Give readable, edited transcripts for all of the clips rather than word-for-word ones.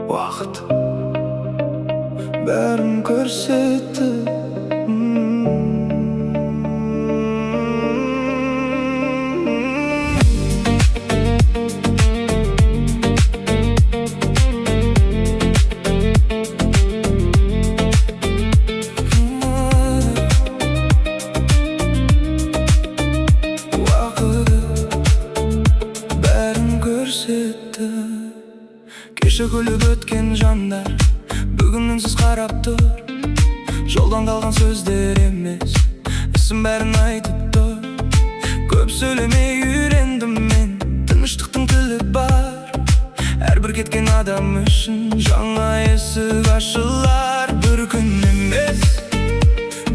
Vaqt bärin ko'rsatdi. Кеше күліп өткен жандар бүгін үнсіз қарап тұр. Жолдан қалған сөздер емес, ісім бәрін айтып тұр. Көп сөйлемей үйрендім мен, тыныштықтың тілі бар. Әрбір кеткен адам үшін жаңа есік ашылар. Бір күн емес,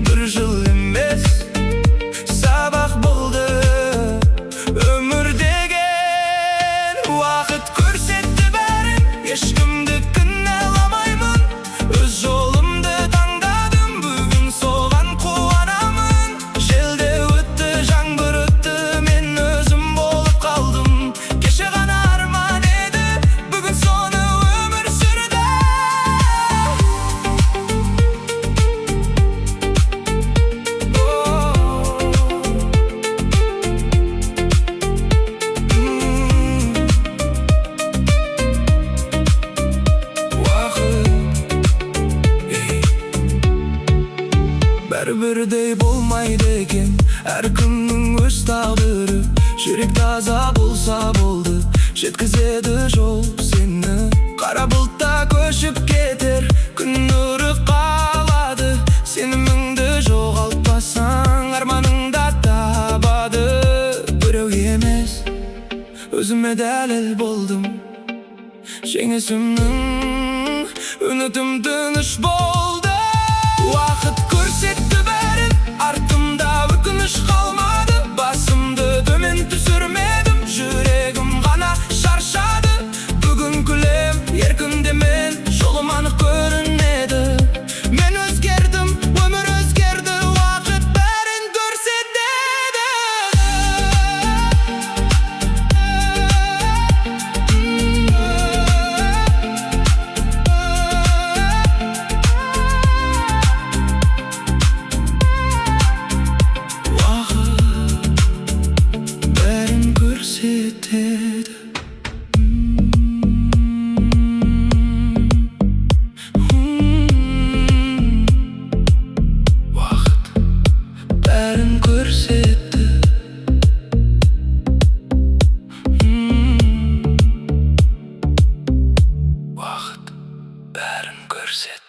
бір жыл емес, сабақ болды өмір деген. Уақыт көрсетті бәрін, ешкімді кінәламаймын. Өз жолымды таңдадым, бүгін соған қуанамын. Желде өтті, жаңбыр өтті, мен өзім болып қалдым. Кеше ғана арман еді, бүгін соны өмір сүрді. Бәрі-бірдей болмайды екен, әркімнің өз тағдыры. Жүрек таза болса болды, жеткізеді жол сені. Қара бұлтта көшіп кетер, күн нұры қалады. Сеніміңді жоғалтпасаң, арманыңда табады. Біреу емес, өзіме дәлел болдым. Жеңісімнің үмітім тыныш болды. Уақыт көрсетті бәрін, артымда өкініш қалмады. Басымды төмен түсірмедім, жүрегім ғана шаршады. Бүгін күлем, еркінде мен, жолым анық көрінеді. Мен өзгердім, өмір өзгерді, уақыт бәрін көрсетеді. Көрсетті.